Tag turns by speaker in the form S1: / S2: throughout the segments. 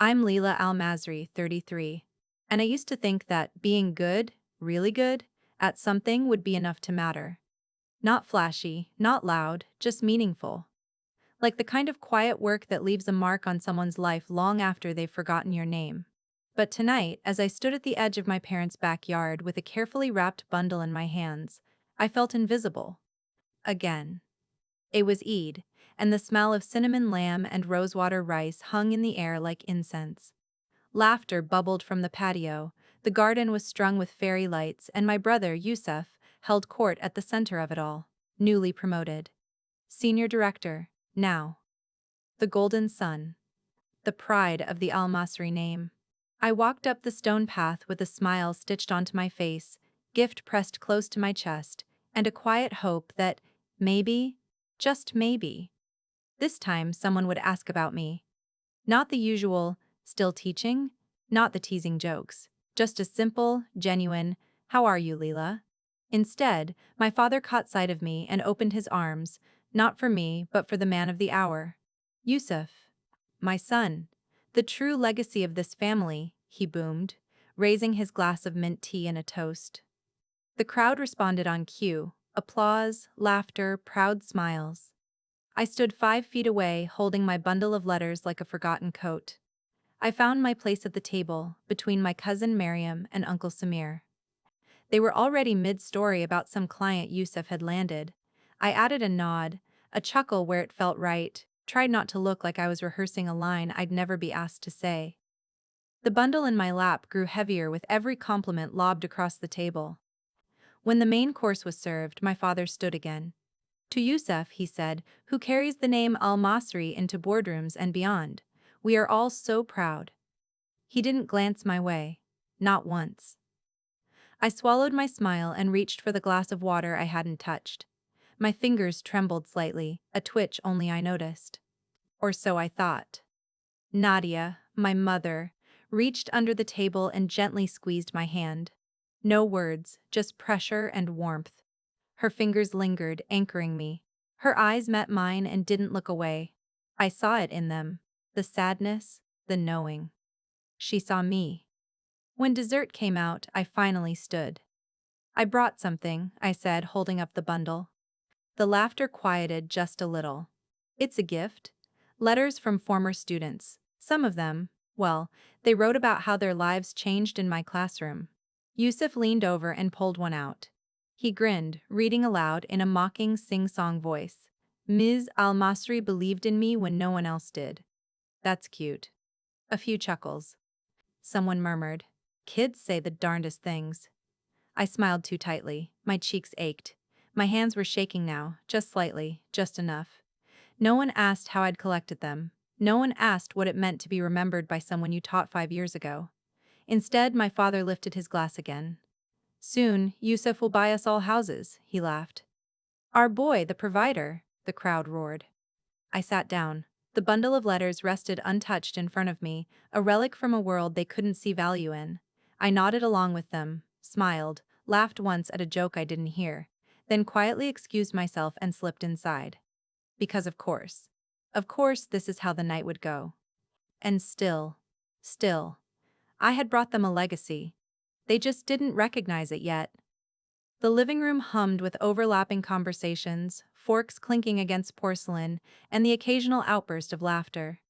S1: I'm Leila Al-Masri, 33, and I used to think that being good, really good, at something would be enough to matter. Not flashy, not loud, just meaningful. Like the kind of quiet work that leaves a mark on someone's life long after they've forgotten your name. But tonight, as I stood at the edge of my parents' backyard with a carefully wrapped bundle in my hands, I felt invisible. Again. It was Eid, and the smell of cinnamon lamb and rosewater rice hung in the air like incense. Laughter bubbled from the patio, the garden was strung with fairy lights, and my brother, Yusuf, held court at the center of it all, newly promoted. Senior director, now. The golden sun. The pride of the Al-Masri name. I walked up the stone path with a smile stitched onto my face, gift pressed close to my chest, and a quiet hope that, maybe, just maybe, this time someone would ask about me. Not the usual, still teaching? Not the teasing jokes. Just a simple, genuine, "How are you, Leila?" Instead, my father caught sight of me and opened his arms, not for me, but for the man of the hour. Yusuf. My son. The true legacy of this family, he boomed, raising his glass of mint tea in a toast. The crowd responded on cue, applause, laughter, proud smiles. I stood 5 feet away, holding my bundle of letters like a forgotten coat. I found my place at the table, between my cousin Miriam and Uncle Samir. They were already mid-story about some client Yusuf had landed. I added a nod, a chuckle where it felt right, tried not to look like I was rehearsing a line I'd never be asked to say. The bundle in my lap grew heavier with every compliment lobbed across the table. When the main course was served, my father stood again. To Yusuf, he said, who carries the name Al-Masri into boardrooms and beyond, "We are all so proud." He didn't glance my way. Not once. I swallowed my smile and reached for the glass of water I hadn't touched. My fingers trembled slightly, a twitch only I noticed. Or so I thought. Nadia, my mother, reached under the table and gently squeezed my hand. No words, just pressure and warmth. Her fingers lingered, anchoring me. Her eyes met mine and didn't look away. I saw it in them. The sadness, the knowing. She saw me. When dessert came out, I finally stood. "I brought something," I said, holding up the bundle. The laughter quieted just a little. "It's a gift. Letters from former students. Some of them, well, they wrote about how their lives changed in my classroom." Yusuf leaned over and pulled one out. He grinned, reading aloud in a mocking sing-song voice. "Ms. Al-Masri believed in me when no one else did." "That's cute." A few chuckles. Someone murmured, "Kids say the darndest things." I smiled too tightly. My cheeks ached. My hands were shaking now, just slightly, just enough. No one asked how I'd collected them. No one asked what it meant to be remembered by someone you taught 5 years ago. Instead, my father lifted his glass again. "Soon, Yusuf will buy us all houses," he laughed. "Our boy, the provider," the crowd roared. I sat down. The bundle of letters rested untouched in front of me, a relic from a world they couldn't see value in. I nodded along with them, smiled, laughed once at a joke I didn't hear, then quietly excused myself and slipped inside. Because of course this is how the night would go. And still, I had brought them a legacy. They just didn't recognize it yet. The living room hummed with overlapping conversations, forks clinking against porcelain, and the occasional outburst of laughter.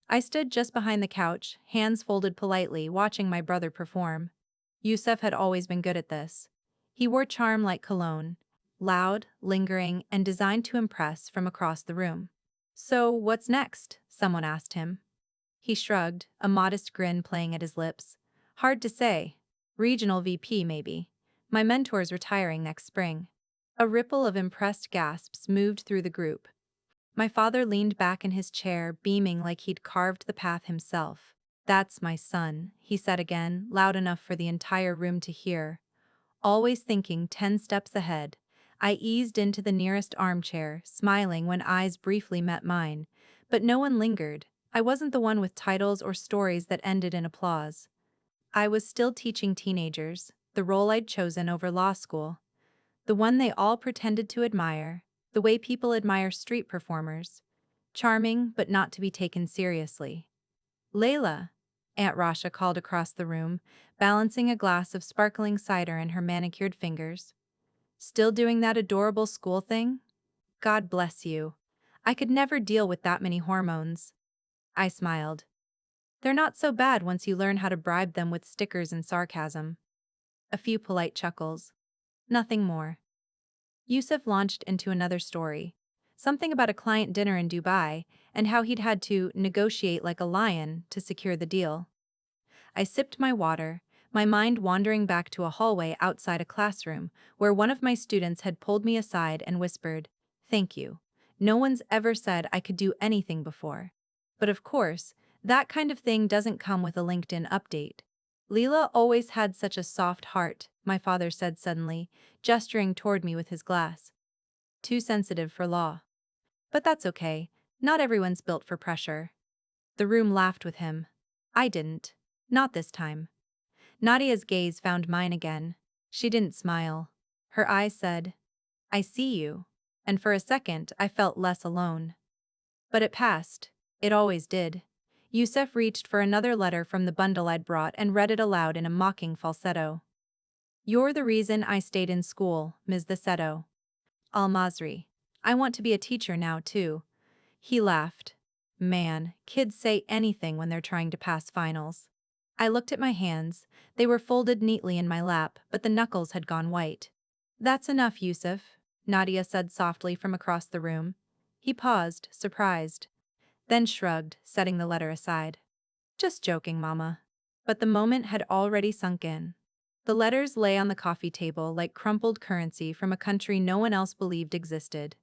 S1: I stood just behind the couch, hands folded politely, watching my brother perform. Yusuf had always been good at this. He wore charm like cologne, loud, lingering, and designed to impress from across the room. "So, what's next?" someone asked him. He shrugged, a modest grin playing at his lips. "Hard to say. Regional VP, maybe. My mentor's retiring next spring." A ripple of impressed gasps moved through the group. My father leaned back in his chair, beaming like he'd carved the path himself. "That's my son," he said again, loud enough for the entire room to hear. Always thinking 10 steps ahead, I eased into the nearest armchair, smiling when eyes briefly met mine. But no one lingered. I wasn't the one with titles or stories that ended in applause. I was still teaching teenagers, the role I'd chosen over law school. The one they all pretended to admire, the way people admire street performers. Charming, but not to be taken seriously. "Leila," Aunt Rasha called across the room, balancing a glass of sparkling cider in her manicured fingers. Still doing that adorable school thing? God bless you. I could never deal with that many hormones. I smiled. They're not so bad once you learn how to bribe them with stickers and sarcasm. A few polite chuckles. Nothing more. Yusuf launched into another story. Something about a client dinner in Dubai and how he'd had to negotiate like a lion to secure the deal. I sipped my water, my mind wandering back to a hallway outside a classroom where one of my students had pulled me aside and whispered, "Thank you. No one's ever said I could do anything before." But of course, that kind of thing doesn't come with a LinkedIn update. Leila always had such a soft heart, my father said suddenly, gesturing toward me with his glass. Too sensitive for law. But that's okay. Not everyone's built for pressure. The room laughed with him. I didn't. Not this time. Nadia's gaze found mine again. She didn't smile. Her eyes said, "I see you." And for a second I felt less alone. But it passed. It always did. Yusuf reached for another letter from the bundle I'd brought and read it aloud in a mocking falsetto. "You're the reason I stayed in school, Ms. the Seto. Al-Masri. I want to be a teacher now, too." He laughed. Man, kids say anything when they're trying to pass finals. I looked at my hands. They were folded neatly in my lap, but the knuckles had gone white. "That's enough, Yusuf," Nadia said softly from across the room. He paused, surprised. Then shrugged, setting the letter aside. "Just joking, Mama." But the moment had already sunk in. The letters lay on the coffee table like crumpled currency from a country no one else believed existed.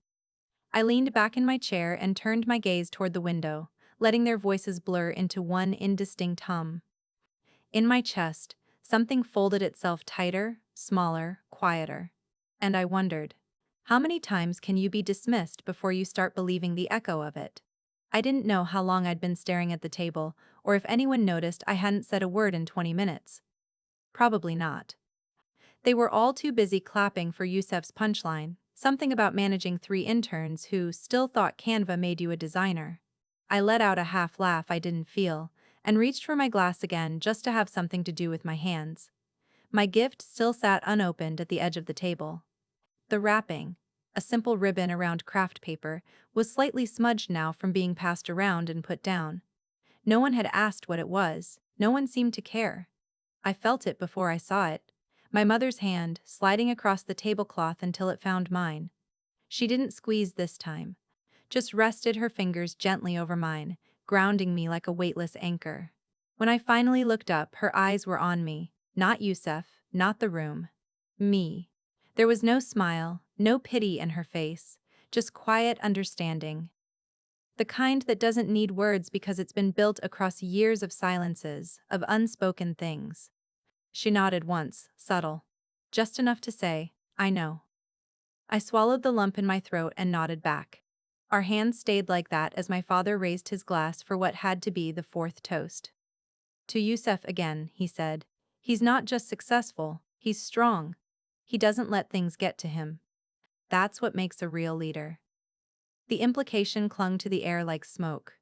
S1: I leaned back in my chair and turned my gaze toward the window, letting their voices blur into one indistinct hum. In my chest, something folded itself tighter, smaller, quieter. And I wondered, how many times can you be dismissed before you start believing the echo of it? I didn't know how long I'd been staring at the table, or if anyone noticed I hadn't said a word in 20 minutes. Probably not. They were all too busy clapping for Yusef's punchline, something about managing 3 interns who still thought Canva made you a designer. I let out a half laugh I didn't feel, and reached for my glass again just to have something to do with my hands. My gift still sat unopened at the edge of the table. The wrapping, a simple ribbon around craft paper, was slightly smudged now from being passed around and put down. No one had asked what it was, no one seemed to care. I felt it before I saw it. My mother's hand, sliding across the tablecloth until it found mine. She didn't squeeze this time. Just rested her fingers gently over mine, grounding me like a weightless anchor. When I finally looked up, her eyes were on me. Not Yusef, not the room. Me. There was no smile, no pity in her face, just quiet understanding. The kind that doesn't need words because it's been built across years of silences, of unspoken things. She nodded once, subtle. Just enough to say, "I know." I swallowed the lump in my throat and nodded back. Our hands stayed like that as my father raised his glass for what had to be the fourth toast. "To Yusef again," he said. "He's not just successful, he's strong. He doesn't let things get to him. That's what makes a real leader." The implication clung to the air like smoke.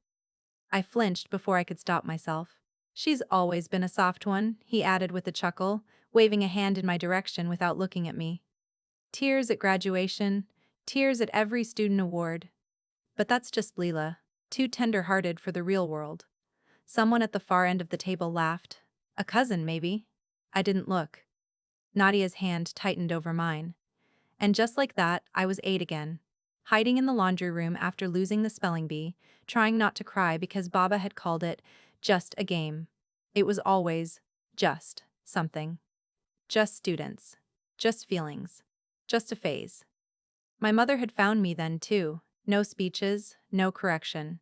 S1: I flinched before I could stop myself. "She's always been a soft one," he added with a chuckle, waving a hand in my direction without looking at me. "Tears at graduation, tears at every student award. But that's just Leila, too tender-hearted for the real world." Someone at the far end of the table laughed. "A cousin, maybe?" I didn't look. Nadia's hand tightened over mine. And just like that, I was 8 again. Hiding in the laundry room after losing the spelling bee, trying not to cry because Baba had called it just a game. It was always just something. Just students. Just feelings. Just a phase. My mother had found me then too. No speeches, no correction.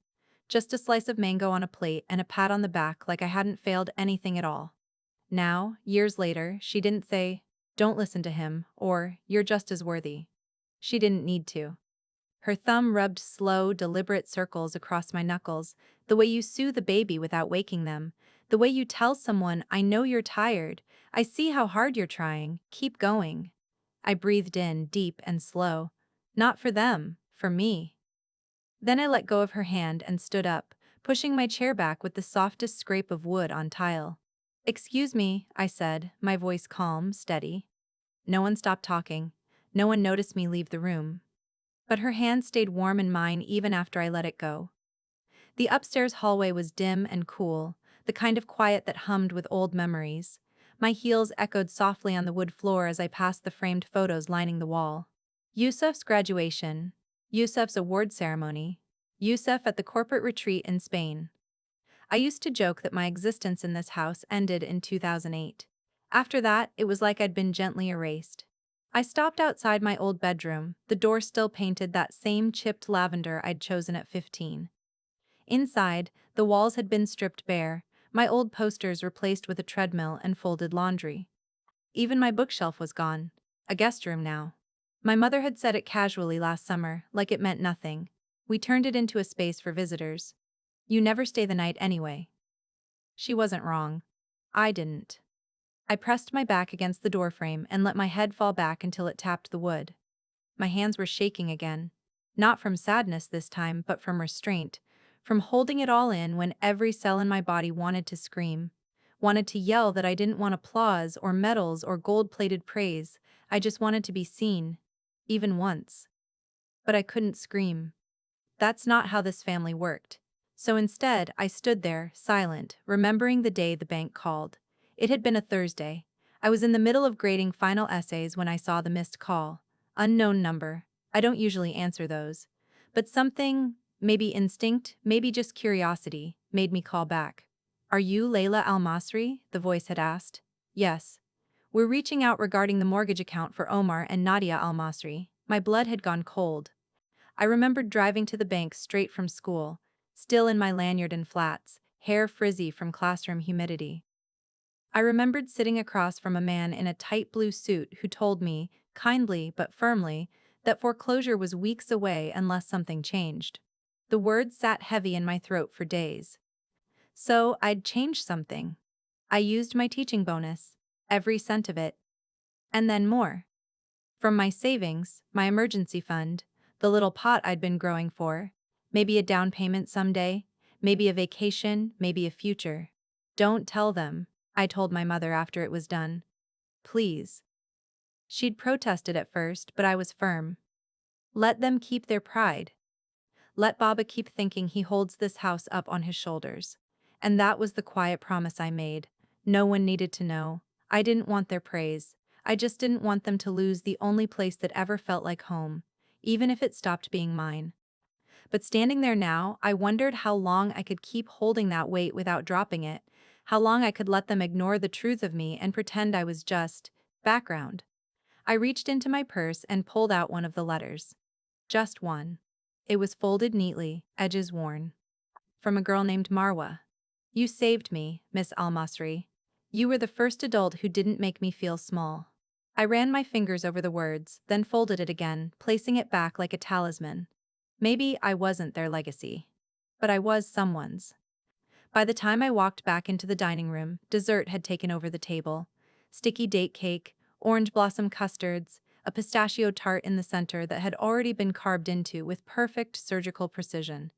S1: Just a slice of mango on a plate and a pat on the back like I hadn't failed anything at all. Now, years later, she didn't say, "Don't listen to him," or "You're just as worthy." She didn't need to. Her thumb rubbed slow, deliberate circles across my knuckles, the way you soothe a baby without waking them, the way you tell someone, "I know you're tired, I see how hard you're trying, keep going." I breathed in, deep and slow. Not for them, for me. Then I let go of her hand and stood up, pushing my chair back with the softest scrape of wood on tile. "Excuse me," I said, my voice calm, steady. No one stopped talking. No one noticed me leave the room. But her hand stayed warm in mine even after I let it go. The upstairs hallway was dim and cool, the kind of quiet that hummed with old memories. My heels echoed softly on the wood floor as I passed the framed photos lining the wall. Yusuf's graduation, Yusuf's award ceremony, Yusuf at the corporate retreat in Spain. I used to joke that my existence in this house ended in 2008. After that, it was like I'd been gently erased. I stopped outside my old bedroom, the door still painted that same chipped lavender I'd chosen at 15. Inside, the walls had been stripped bare, my old posters replaced with a treadmill and folded laundry. Even my bookshelf was gone. A guest room now. My mother had said it casually last summer, like it meant nothing. We turned it into a space for visitors. "You never stay the night anyway." She wasn't wrong. I didn't. I pressed my back against the doorframe and let my head fall back until it tapped the wood. My hands were shaking again. Not from sadness this time, but from restraint, from holding it all in when every cell in my body wanted to scream, wanted to yell that I didn't want applause or medals or gold-plated praise, I just wanted to be seen, even once. But I couldn't scream. That's not how this family worked. So instead, I stood there, silent, remembering the day the bank called. It had been a Thursday. I was in the middle of grading final essays when I saw the missed call. Unknown number. I don't usually answer those. But something, maybe instinct, maybe just curiosity, made me call back. "Are you Leila Al-Masri?" the voice had asked. "Yes. We're reaching out regarding the mortgage account for Omar and Nadia Al-Masri." My blood had gone cold. I remembered driving to the bank straight from school, still in my lanyard and flats, hair frizzy from classroom humidity. I remembered sitting across from a man in a tight blue suit who told me, kindly but firmly, that foreclosure was weeks away unless something changed. The words sat heavy in my throat for days. So I'd change something. I used my teaching bonus, every cent of it, and then more. From my savings, my emergency fund, the little pot I'd been growing for, maybe a down payment someday, maybe a vacation, maybe a future. "Don't tell them," I told my mother after it was done. "Please." She'd protested at first, but I was firm. Let them keep their pride. Let Baba keep thinking he holds this house up on his shoulders. And that was the quiet promise I made. No one needed to know. I didn't want their praise. I just didn't want them to lose the only place that ever felt like home, even if it stopped being mine. But standing there now, I wondered how long I could keep holding that weight without dropping it, how long I could let them ignore the truth of me and pretend I was just background. I reached into my purse and pulled out one of the letters. Just one. It was folded neatly, edges worn. From a girl named Marwa. "You saved me, Miss Al-Masri. You were the first adult who didn't make me feel small." I ran my fingers over the words, then folded it again, placing it back like a talisman. Maybe I wasn't their legacy. But I was someone's. By the time I walked back into the dining room, dessert had taken over the table. Sticky date cake, orange blossom custards, a pistachio tart in the center that had already been carved into with perfect surgical precision.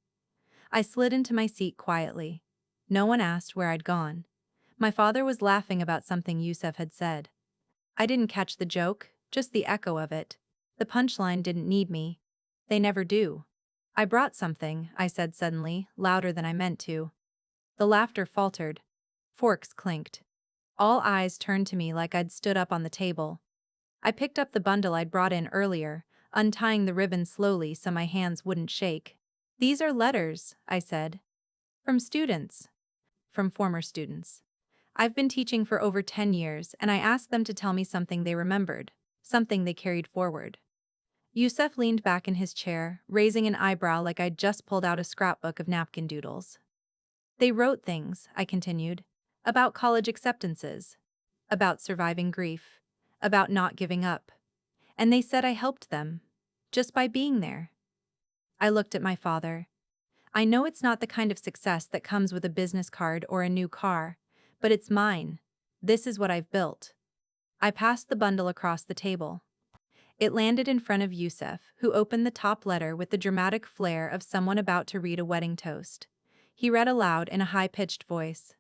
S1: I slid into my seat quietly. No one asked where I'd gone. My father was laughing about something Yusuf had said. I didn't catch the joke, just the echo of it. The punchline didn't need me. They never do. "I brought something," I said suddenly, louder than I meant to. The laughter faltered. Forks clinked. All eyes turned to me like I'd stood up on the table. I picked up the bundle I'd brought in earlier, untying the ribbon slowly so my hands wouldn't shake. "These are letters," I said. "From students." From former students. I've been teaching for over 10 years, and I asked them to tell me something they remembered, something they carried forward. Yusuf leaned back in his chair, raising an eyebrow like I'd just pulled out a scrapbook of napkin doodles. "They wrote things," I continued, "about college acceptances, about surviving grief, about not giving up. And they said I helped them, just by being there." I looked at my father. I know it's not the kind of success that comes with a business card or a new car, but it's mine. This is what I've built. I passed the bundle across the table. It landed in front of Yusuf, who opened the top letter with the dramatic flair of someone about to read a wedding toast. He read aloud in a high-pitched voice.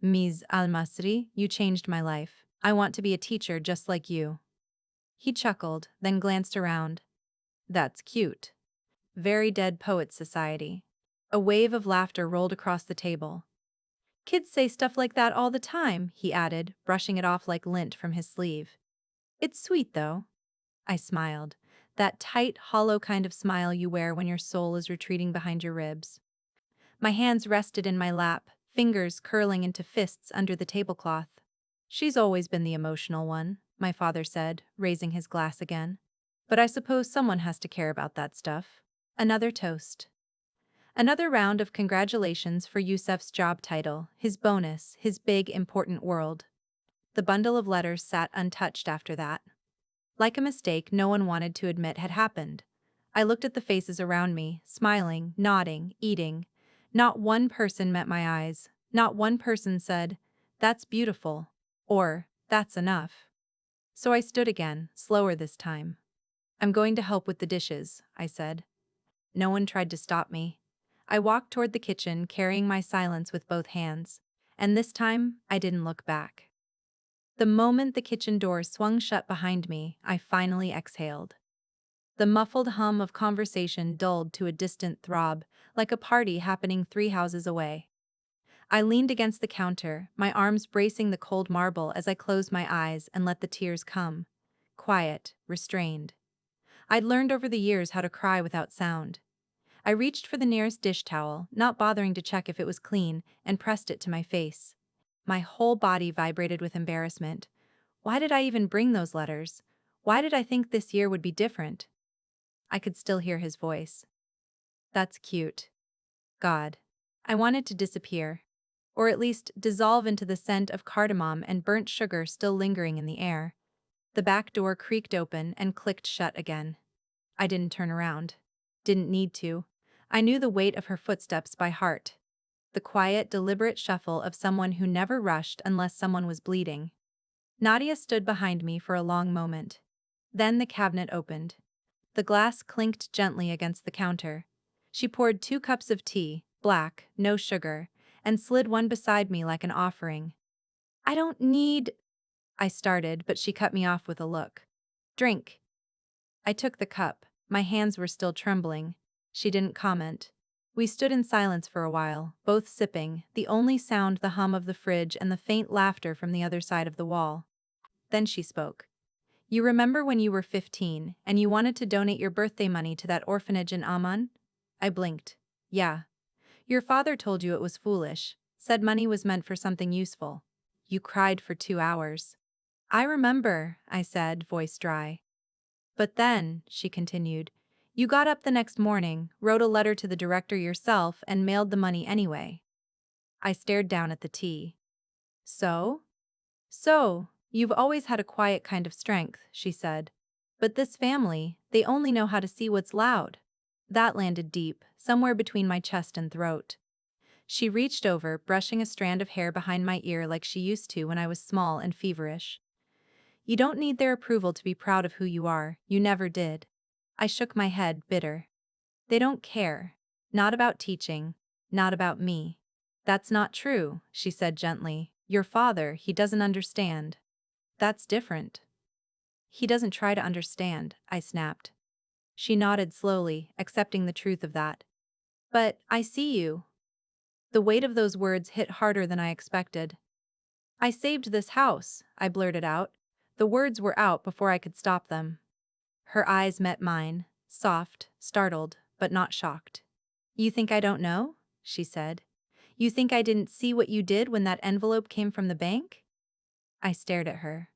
S1: Ms. Al-Masri, you changed my life. I want to be a teacher just like you. He chuckled, then glanced around. That's cute. Very Dead Poets Society. A wave of laughter rolled across the table. Kids say stuff like that all the time, he added, brushing it off like lint from his sleeve. It's sweet, though. I smiled. That tight, hollow kind of smile you wear when your soul is retreating behind your ribs. My hands rested in my lap, fingers curling into fists under the tablecloth. She's always been the emotional one, my father said, raising his glass again. But I suppose someone has to care about that stuff. Another toast. Another round of congratulations for Yusef's job title, his bonus, his big, important world. The bundle of letters sat untouched after that. Like a mistake no one wanted to admit had happened. I looked at the faces around me, smiling, nodding, eating. Not one person met my eyes. Not one person said, "That's beautiful," or "That's enough." So I stood again, slower this time. "I'm going to help with the dishes," I said. No one tried to stop me. I walked toward the kitchen, carrying my silence with both hands. And this time, I didn't look back. The moment the kitchen door swung shut behind me, I finally exhaled. The muffled hum of conversation dulled to a distant throb, like a party happening 3 houses away. I leaned against the counter, my arms bracing the cold marble as I closed my eyes and let the tears come. Quiet, restrained. I'd learned over the years how to cry without sound. I reached for the nearest dish towel, not bothering to check if it was clean, and pressed it to my face. My whole body vibrated with embarrassment. Why did I even bring those letters? Why did I think this year would be different? I could still hear his voice. That's cute. God. I wanted to disappear. Or at least dissolve into the scent of cardamom and burnt sugar still lingering in the air. The back door creaked open and clicked shut again. I didn't turn around. Didn't need to. I knew the weight of her footsteps by heart. The quiet, deliberate shuffle of someone who never rushed unless someone was bleeding. Nadia stood behind me for a long moment. Then the cabinet opened. The glass clinked gently against the counter. She poured 2 cups of tea, black, no sugar, and slid one beside me like an offering. I don't need... I started, but she cut me off with a look. Drink. I took the cup. My hands were still trembling. She didn't comment. We stood in silence for a while, both sipping, the only sound the hum of the fridge and the faint laughter from the other side of the wall. Then she spoke. You remember when you were 15 and you wanted to donate your birthday money to that orphanage in Amman? I blinked. Yeah. Your father told you it was foolish, said money was meant for something useful. You cried for 2 hours. I remember, I said, voice dry. But then, she continued, you got up the next morning, wrote a letter to the director yourself, and mailed the money anyway. I stared down at the tea. So? So, you've always had a quiet kind of strength, she said. But this family, they only know how to see what's loud. That landed deep, somewhere between my chest and throat. She reached over, brushing a strand of hair behind my ear like she used to when I was small and feverish. You don't need their approval to be proud of who you are, you never did. I shook my head, bitter. They don't care. Not about teaching. Not about me. That's not true, she said gently. Your father, he doesn't understand. That's different. He doesn't try to understand, I snapped. She nodded slowly, accepting the truth of that. But I see you. The weight of those words hit harder than I expected. I saved this house, I blurted out. The words were out before I could stop them. Her eyes met mine, soft, startled, but not shocked. You think I don't know? She said. You think I didn't see what you did when that envelope came from the bank? I stared at her.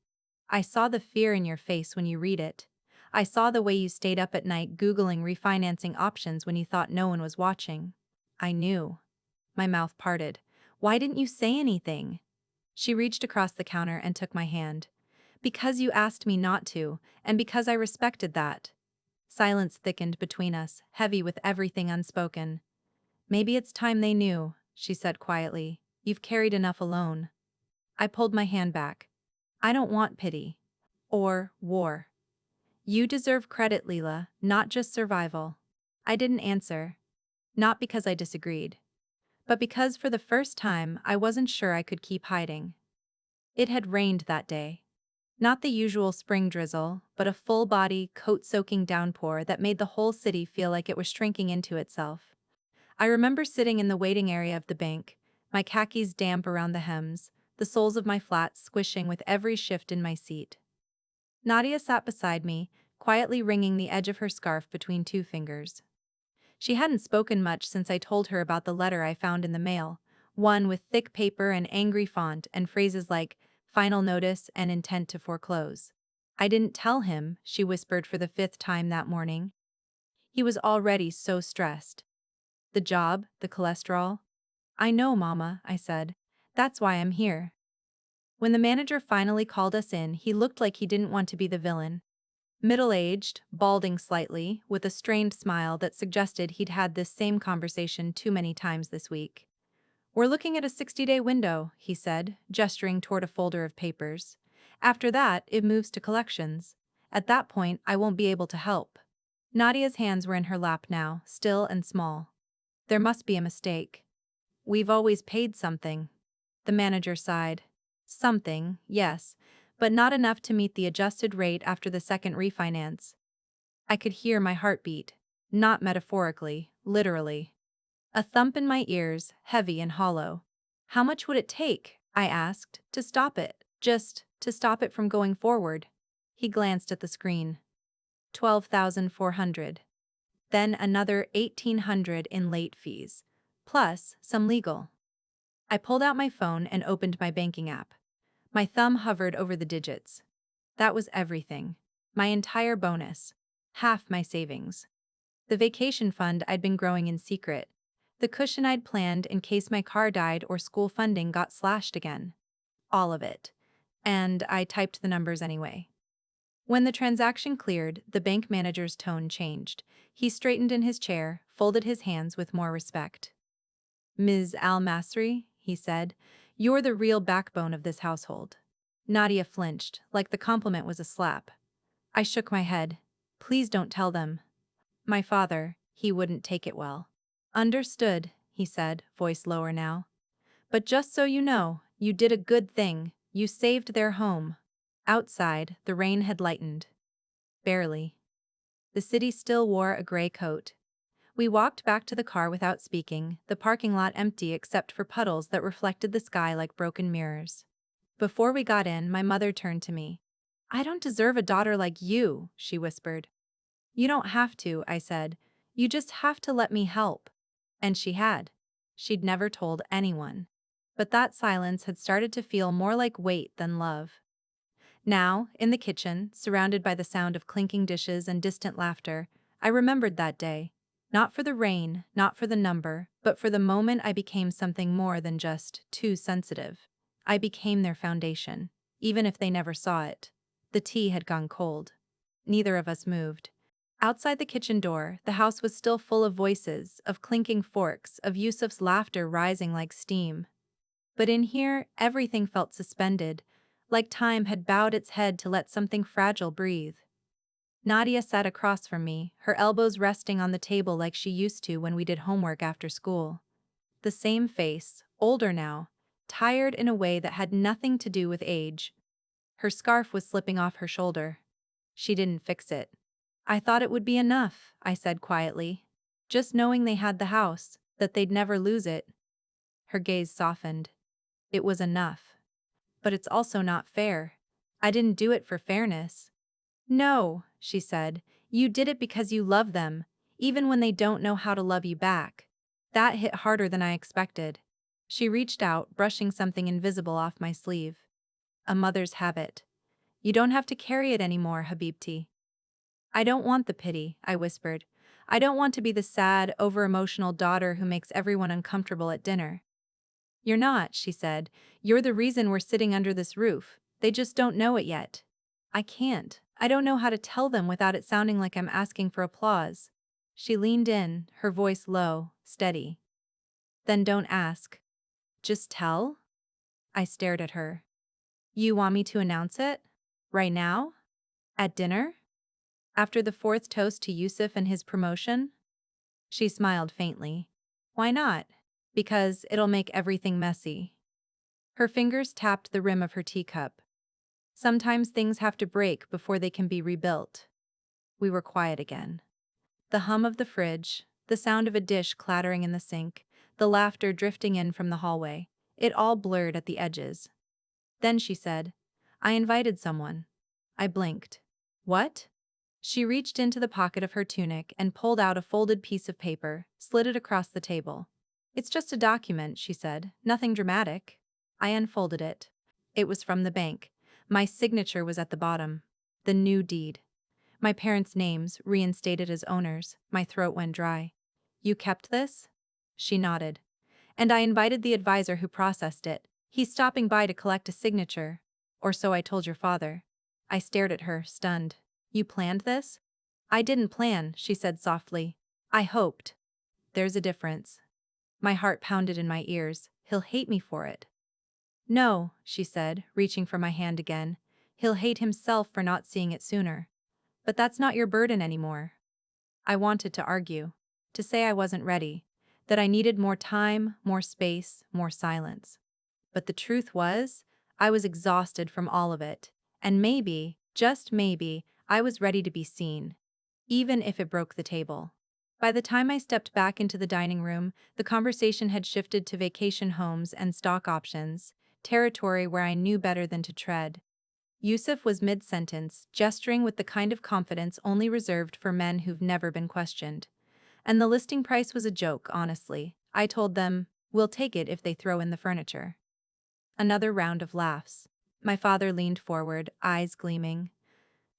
S1: I saw the fear in your face when you read it. I saw the way you stayed up at night Googling refinancing options when you thought no one was watching. I knew. My mouth parted. Why didn't you say anything? She reached across the counter and took my hand. Because you asked me not to, and because I respected that. Silence thickened between us, heavy with everything unspoken. Maybe it's time they knew, she said quietly. You've carried enough alone. I pulled my hand back. I don't want pity. Or war. You deserve credit, Leila, not just survival. I didn't answer. Not because I disagreed. But because for the first time I wasn't sure I could keep hiding. It had rained that day. Not the usual spring drizzle, but a full-body, coat-soaking downpour that made the whole city feel like it was shrinking into itself. I remember sitting in the waiting area of the bank, my khakis damp around the hems, the soles of my flats squishing with every shift in my seat. Nadia sat beside me, quietly wringing the edge of her scarf between two fingers. She hadn't spoken much since I told her about the letter I found in the mail, one with thick paper and angry font and phrases like final notice and intent to foreclose. I didn't tell him, she whispered for the fifth time that morning. He was already so stressed. The job, the cholesterol. I know, Mama, I said. That's why I'm here. When the manager finally called us in, he looked like he didn't want to be the villain. Middle-aged, balding slightly, with a strained smile that suggested he'd had this same conversation too many times this week. "We're looking at a 60-day window," he said, gesturing toward a folder of papers. "After that, it moves to collections. At that point, I won't be able to help." Nadia's hands were in her lap now, still and small. "There must be a mistake. We've always paid something." The manager sighed. "Something, yes, but not enough to meet the adjusted rate after the second refinance." I could hear my heartbeat, not metaphorically, literally. A thump in my ears, heavy and hollow. "How much would it take," I asked, "to stop it? Just to stop it from going forward?" He glanced at the screen. 12,400. Then another 1,800 in late fees. Plus some legal. I pulled out my phone and opened my banking app. My thumb hovered over the digits. That was everything. My entire bonus. Half my savings. The vacation fund I'd been growing in secret. The cushion I'd planned in case my car died or school funding got slashed again. All of it. And I typed the numbers anyway. When the transaction cleared, the bank manager's tone changed. He straightened in his chair, folded his hands with more respect. "Ms. Al-Masri," he said, "you're the real backbone of this household." Nadia flinched, like the compliment was a slap. I shook my head. "Please don't tell them." "My father, he wouldn't take it well." "Understood," he said, voice lower now. "But just so you know, you did a good thing. You saved their home." Outside, the rain had lightened. Barely. The city still wore a gray coat. We walked back to the car without speaking, the parking lot empty except for puddles that reflected the sky like broken mirrors. Before we got in, my mother turned to me. "I don't deserve a daughter like you," she whispered. "You don't have to," I said. "You just have to let me help." And she had. She'd never told anyone. But that silence had started to feel more like weight than love. Now, in the kitchen, surrounded by the sound of clinking dishes and distant laughter, I remembered that day. Not for the rain, not for the number, but for the moment I became something more than just too sensitive. I became their foundation, even if they never saw it. The tea had gone cold. Neither of us moved. Outside the kitchen door, the house was still full of voices, of clinking forks, of Yusuf's laughter rising like steam. But in here, everything felt suspended, like time had bowed its head to let something fragile breathe. Nadia sat across from me, her elbows resting on the table like she used to when we did homework after school. The same face, older now, tired in a way that had nothing to do with age. Her scarf was slipping off her shoulder. She didn't fix it. "I thought it would be enough," I said quietly. "Just knowing they had the house, that they'd never lose it." Her gaze softened. "It was enough. But it's also not fair. I didn't do it for fairness." "No," she said, "you did it because you love them, even when they don't know how to love you back." That hit harder than I expected. She reached out, brushing something invisible off my sleeve. "A mother's habit. You don't have to carry it anymore, Habibti." "I don't want the pity," I whispered. "I don't want to be the sad, over-emotional daughter who makes everyone uncomfortable at dinner." "You're not," she said. "You're the reason we're sitting under this roof. They just don't know it yet." "I can't. I don't know how to tell them without it sounding like I'm asking for applause." She leaned in, her voice low, steady. "Then don't ask. Just tell?" I stared at her. "You want me to announce it? Right now? At dinner? After the fourth toast to Yusuf and his promotion?" She smiled faintly. "Why not? Because it'll make everything messy. Her fingers tapped the rim of her teacup. Sometimes things have to break before they can be rebuilt. We were quiet again. The hum of the fridge, the sound of a dish clattering in the sink, the laughter drifting in from the hallway, it all blurred at the edges. Then she said, "I invited someone." I blinked. "What?" She reached into the pocket of her tunic and pulled out a folded piece of paper, slid it across the table. "It's just a document," she said, "nothing dramatic." I unfolded it. It was from the bank. My signature was at the bottom. The new deed. My parents' names, reinstated as owners. My throat went dry. "You kept this?" She nodded. "And I invited the advisor who processed it. He's stopping by to collect a signature. Or so I told your father." I stared at her, stunned. "You planned this?" "I didn't plan," she said softly. "I hoped." "There's a difference." My heart pounded in my ears. "He'll hate me for it." "No," she said, reaching for my hand again. "He'll hate himself for not seeing it sooner. But that's not your burden anymore." I wanted to argue. To say I wasn't ready. That I needed more time, more space, more silence. But the truth was, I was exhausted from all of it. And maybe, just maybe, I was ready to be seen. Even if it broke the table. By the time I stepped back into the dining room, the conversation had shifted to vacation homes and stock options, territory where I knew better than to tread. Yusuf was mid-sentence, gesturing with the kind of confidence only reserved for men who've never been questioned. And the listing price was a joke, honestly. I told them, "We'll take it if they throw in the furniture." Another round of laughs. My father leaned forward, eyes gleaming.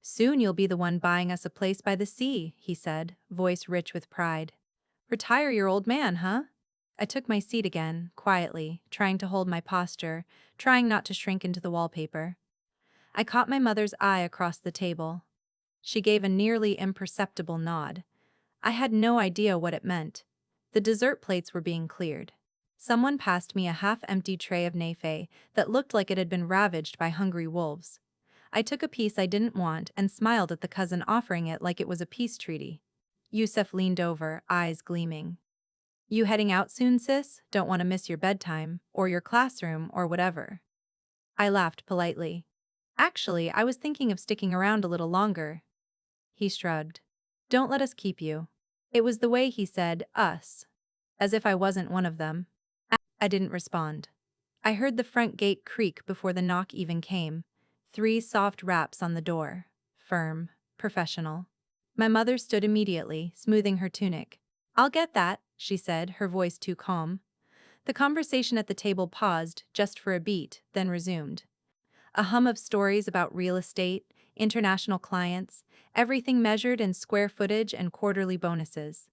S1: "Soon you'll be the one buying us a place by the sea," he said, voice rich with pride. "Retire your old man, huh?" I took my seat again, quietly, trying to hold my posture, trying not to shrink into the wallpaper. I caught my mother's eye across the table. She gave a nearly imperceptible nod. I had no idea what it meant. The dessert plates were being cleared. Someone passed me a half-empty tray of nafe that looked like it had been ravaged by hungry wolves. I took a piece I didn't want and smiled at the cousin offering it like it was a peace treaty. Yusuf leaned over, eyes gleaming. "You heading out soon, sis? Don't want to miss your bedtime, or your classroom, or whatever." I laughed politely. "Actually, I was thinking of sticking around a little longer." He shrugged. "Don't let us keep you." It was the way he said, "us." As if I wasn't one of them. I didn't respond. I heard the front gate creak before the knock even came. 3 soft raps on the door. Firm. Professional. My mother stood immediately, smoothing her tunic. "I'll get that," she said, her voice too calm. The conversation at the table paused, just for a beat, then resumed. A hum of stories about real estate, international clients, everything measured in square footage and quarterly bonuses.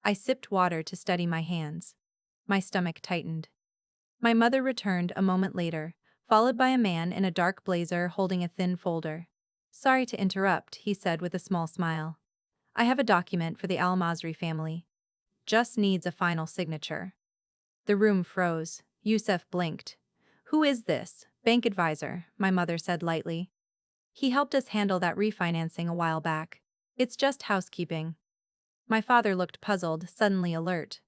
S1: I sipped water to steady my hands. My stomach tightened. My mother returned a moment later, followed by a man in a dark blazer holding a thin folder. "Sorry to interrupt," he said with a small smile. "I have a document for the Al-Masri family. Just needs a final signature." The room froze. Yusuf blinked. "Who is this?" "Bank advisor," my mother said lightly. "He helped us handle that refinancing a while back. It's just housekeeping." My father looked puzzled, suddenly alert.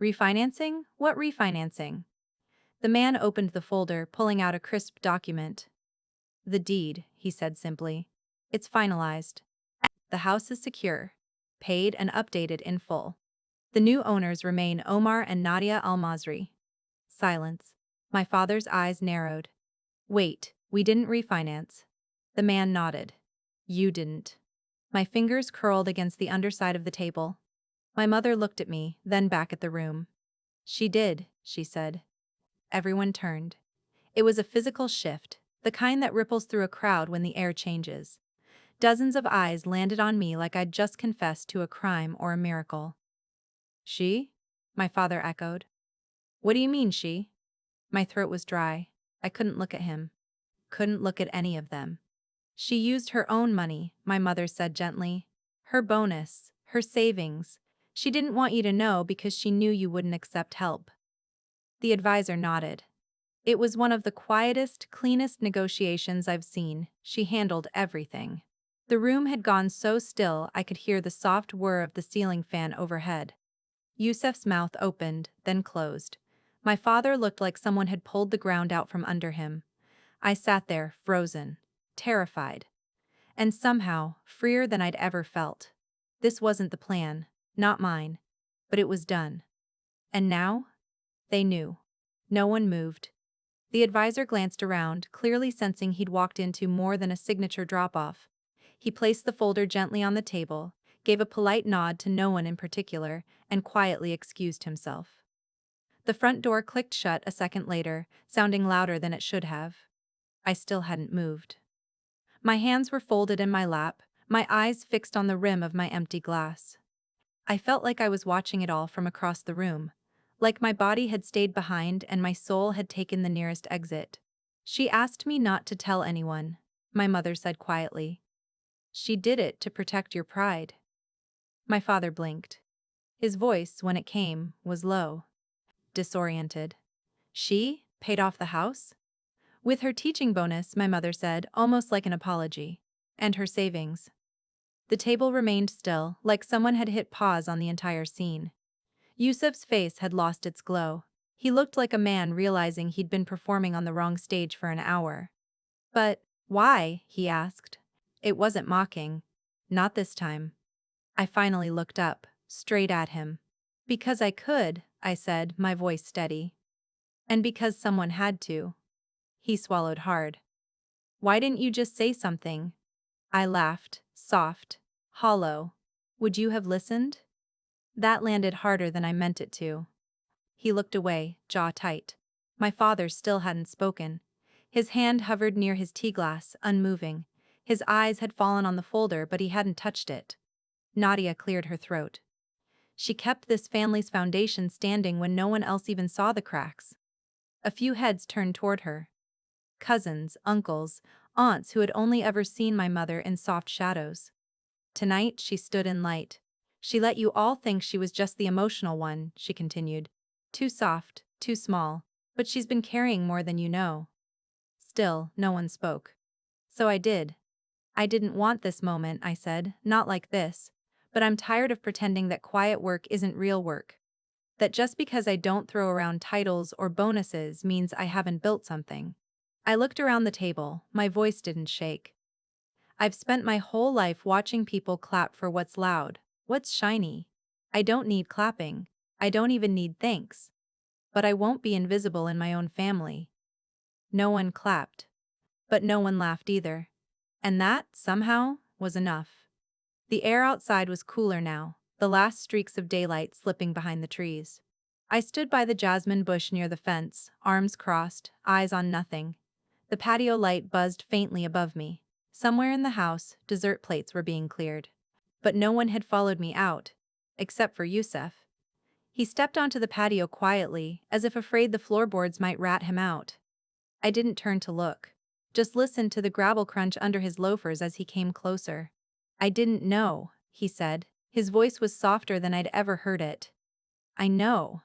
S1: "Refinancing? What refinancing?" The man opened the folder, pulling out a crisp document. "The deed," he said simply. "It's finalized. The house is secure. Paid and updated in full. The new owners remain Omar and Nadia Al-Masri." Silence. My father's eyes narrowed. "Wait, we didn't refinance." The man nodded. "You didn't." My fingers curled against the underside of the table. My mother looked at me, then back at the room. "She did," she said. Everyone turned. It was a physical shift, the kind that ripples through a crowd when the air changes. Dozens of eyes landed on me like I'd just confessed to a crime or a miracle. "She?" my father echoed. "What do you mean, she?" My throat was dry. I couldn't look at him. Couldn't look at any of them. "She used her own money," my mother said gently. "Her bonus, her savings. She didn't want you to know because she knew you wouldn't accept help." The advisor nodded. "It was one of the quietest, cleanest negotiations I've seen. She handled everything." The room had gone so still I could hear the soft whir of the ceiling fan overhead. Yusef's mouth opened, then closed. My father looked like someone had pulled the ground out from under him. I sat there, frozen, terrified, and somehow freer than I'd ever felt. This wasn't the plan, not mine, but it was done. And now? They knew. No one moved. The advisor glanced around, clearly sensing he'd walked into more than a signature drop-off. He placed the folder gently on the table, gave a polite nod to no one in particular, and quietly excused himself. The front door clicked shut a second later, sounding louder than it should have. I still hadn't moved. My hands were folded in my lap, my eyes fixed on the rim of my empty glass. I felt like I was watching it all from across the room, like my body had stayed behind and my soul had taken the nearest exit. She asked me not to tell anyone, my mother said quietly. She did it to protect your pride. My father blinked. His voice, when it came, was low, disoriented. She paid off the house? With her teaching bonus, my mother said, almost like an apology. And her savings. The table remained still, like someone had hit pause on the entire scene. Yusuf's face had lost its glow. He looked like a man realizing he'd been performing on the wrong stage for an hour. But why? He asked. It wasn't mocking. Not this time. I finally looked up, straight at him. Because I could, I said, my voice steady. And because someone had to. He swallowed hard. Why didn't you just say something? I laughed, soft, hollow. Would you have listened? That landed harder than I meant it to. He looked away, jaw tight. My father still hadn't spoken. His hand hovered near his tea glass, unmoving. His eyes had fallen on the folder, but he hadn't touched it. Nadia cleared her throat. She kept this family's foundation standing when no one else even saw the cracks. A few heads turned toward her. Cousins, uncles, aunts who had only ever seen my mother in soft shadows. Tonight she stood in light. She let you all think she was just the emotional one, she continued. Too soft, too small, but she's been carrying more than you know. Still, no one spoke. So I did. I didn't want this moment, I said, not like this. But I'm tired of pretending that quiet work isn't real work. That just because I don't throw around titles or bonuses means I haven't built something. I looked around the table, my voice didn't shake. I've spent my whole life watching people clap for what's loud, what's shiny. I don't need clapping. I don't even need thanks. But I won't be invisible in my own family. No one clapped. But no one laughed either. And that, somehow, was enough. The air outside was cooler now, the last streaks of daylight slipping behind the trees. I stood by the jasmine bush near the fence, arms crossed, eyes on nothing. The patio light buzzed faintly above me. Somewhere in the house, dessert plates were being cleared. But no one had followed me out, except for Yusef. He stepped onto the patio quietly, as if afraid the floorboards might rat him out. I didn't turn to look. Just listened to the gravel crunch under his loafers as he came closer. I didn't know, he said. His voice was softer than I'd ever heard it. I know.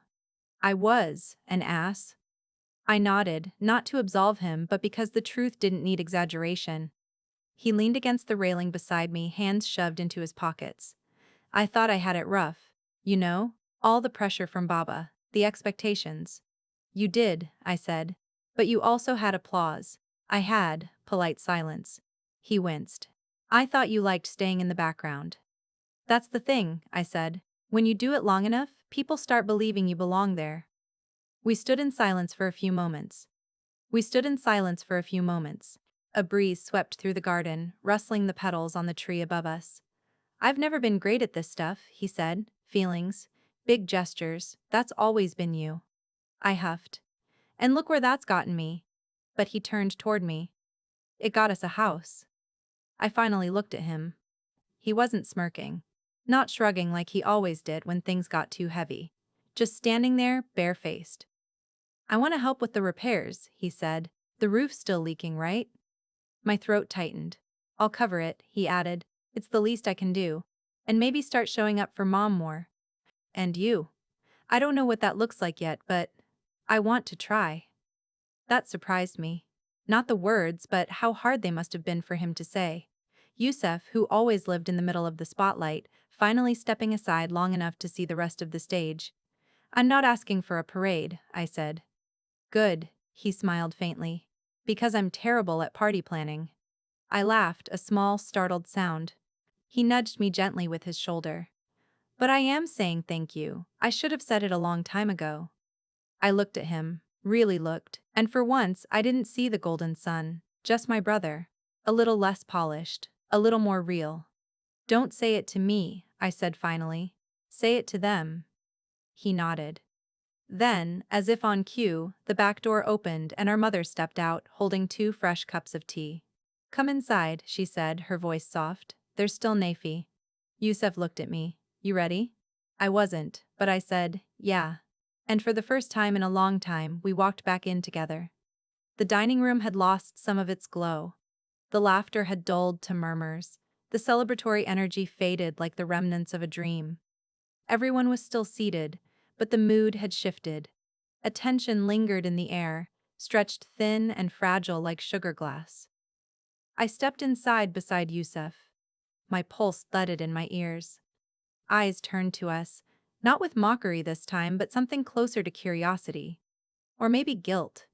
S1: I was an ass. I nodded, not to absolve him, but because the truth didn't need exaggeration. He leaned against the railing beside me, hands shoved into his pockets. I thought I had it rough. You know, all the pressure from Baba, the expectations. You did, I said. But you also had applause. I had, polite silence. He winced. I thought you liked staying in the background. That's the thing, I said. When you do it long enough, people start believing you belong there. We stood in silence for a few moments. A breeze swept through the garden, rustling the petals on the tree above us. I've never been great at this stuff, he said. Feelings, big gestures, that's always been you. I huffed. And look where that's gotten me. But he turned toward me. It got us a house. I finally looked at him. He wasn't smirking. Not shrugging like he always did when things got too heavy. Just standing there, barefaced. I want to help with the repairs, he said. The roof's still leaking, right? My throat tightened. I'll cover it, he added. It's the least I can do. And maybe start showing up for Mom more. And you. I don't know what that looks like yet, but I want to try. That surprised me. Not the words, but how hard they must have been for him to say. Yusef, who always lived in the middle of the spotlight, finally stepping aside long enough to see the rest of the stage. "I'm not asking for a parade," I said. "Good," he smiled faintly. "Because I'm terrible at party planning." I laughed, a small, startled sound. He nudged me gently with his shoulder. "But I am saying thank you. I should have said it a long time ago." I looked at him, really looked, and for once I didn't see the golden sun, just my brother. A little less polished, a little more real. "Don't say it to me," I said finally. "Say it to them." He nodded. Then, as if on cue, the back door opened and our mother stepped out, holding 2 fresh cups of tea. "Come inside," she said, her voice soft. "There's still Nafi." Yusef looked at me. "You ready?" I wasn't, but I said, "Yeah." And for the first time in a long time, we walked back in together. The dining room had lost some of its glow. The laughter had dulled to murmurs. The celebratory energy faded like the remnants of a dream. Everyone was still seated, but the mood had shifted. A tension lingered in the air, stretched thin and fragile like sugar glass. I stepped inside beside Yusef. My pulse thudded in my ears. Eyes turned to us, not with mockery this time, but something closer to curiosity. Or maybe guilt.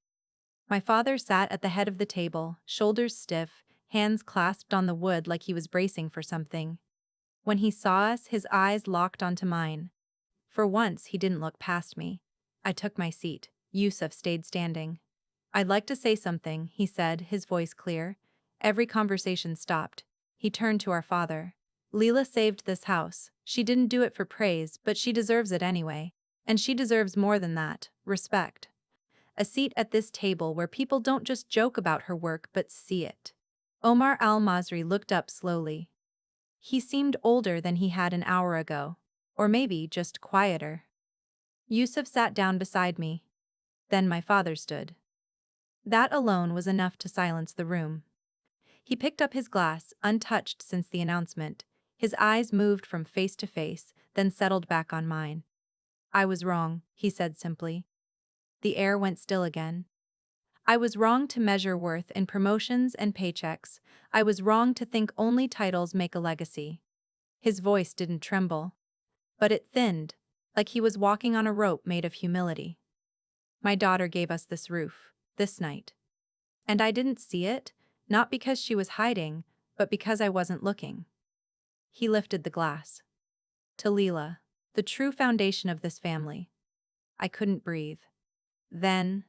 S1: My father sat at the head of the table, shoulders stiff, hands clasped on the wood like he was bracing for something. When he saw us, his eyes locked onto mine. For once, he didn't look past me. I took my seat. Yusuf stayed standing. "I'd like to say something," he said, his voice clear. Every conversation stopped. He turned to our father. "Leila saved this house. She didn't do it for praise, but she deserves it anyway. And she deserves more than that, respect. A seat at this table where people don't just joke about her work but see it." Omar al-Masri looked up slowly. He seemed older than he had an hour ago. Or maybe just quieter. Yusuf sat down beside me. Then my father stood. That alone was enough to silence the room. He picked up his glass, untouched since the announcement. His eyes moved from face to face, then settled back on mine. "I was wrong," he said simply. The air went still again. "I was wrong to measure worth in promotions and paychecks. I was wrong to think only titles make a legacy." His voice didn't tremble. But it thinned, like he was walking on a rope made of humility. "My daughter gave us this roof, this night. And I didn't see it, not because she was hiding, but because I wasn't looking." He lifted the glass. "To Leila, the true foundation of this family." I couldn't breathe. Then,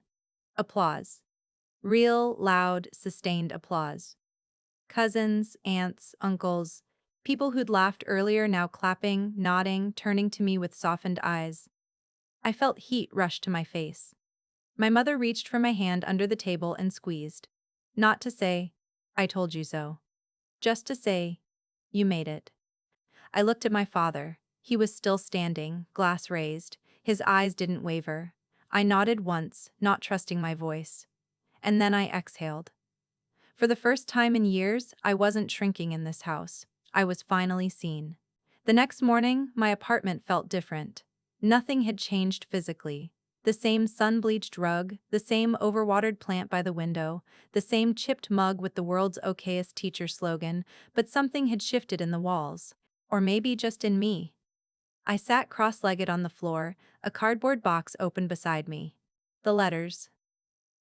S1: applause. Real, loud, sustained applause. Cousins, aunts, uncles, people who'd laughed earlier now clapping, nodding, turning to me with softened eyes. I felt heat rush to my face. My mother reached for my hand under the table and squeezed. Not to say, "I told you so." Just to say, "You made it." I looked at my father. He was still standing, glass raised. His eyes didn't waver. I nodded once, not trusting my voice. And then I exhaled. For the first time in years, I wasn't shrinking in this house. I was finally seen. The next morning, my apartment felt different. Nothing had changed physically. The same sun-bleached rug, the same overwatered plant by the window, the same chipped mug with the world's okayest teacher slogan, but something had shifted in the walls. Or maybe just in me. I sat cross-legged on the floor, a cardboard box open beside me. The letters.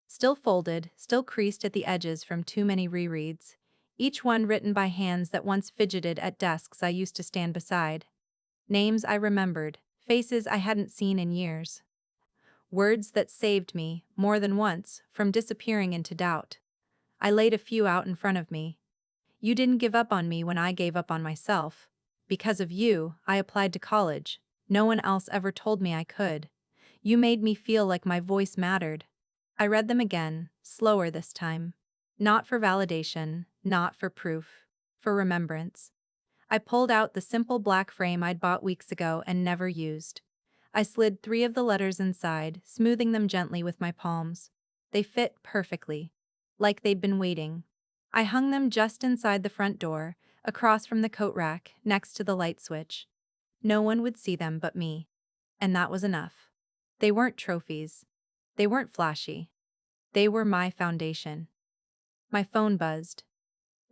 S1: Still folded, still creased at the edges from too many rereads. Each one written by hands that once fidgeted at desks I used to stand beside. Names I remembered, faces I hadn't seen in years. Words that saved me, more than once, from disappearing into doubt. I laid a few out in front of me. "You didn't give up on me when I gave up on myself. Because of you, I applied to college. No one else ever told me I could. You made me feel like my voice mattered." I read them again, slower this time. Not for validation, not for proof. For remembrance. I pulled out the simple black frame I'd bought weeks ago and never used. I slid 3 of the letters inside, smoothing them gently with my palms. They fit perfectly. Like they'd been waiting. I hung them just inside the front door, across from the coat rack, next to the light switch. No one would see them but me. And that was enough. They weren't trophies. They weren't flashy. They were my foundation. My phone buzzed.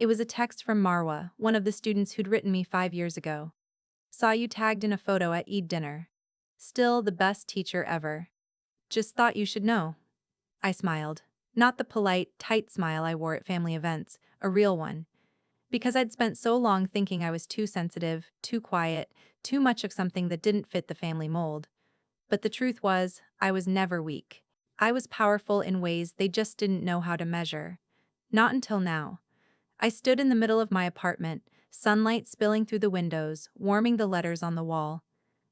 S1: It was a text from Marwa, one of the students who'd written me 5 years ago. Saw you tagged in a photo at Eid dinner. Still the best teacher ever. Just thought you should know. I smiled. Not the polite, tight smile I wore at family events, a real one. Because I'd spent so long thinking I was too sensitive, too quiet, too much of something that didn't fit the family mold. But the truth was, I was never weak. I was powerful in ways they just didn't know how to measure. Not until now. I stood in the middle of my apartment, sunlight spilling through the windows, warming the letters on the wall.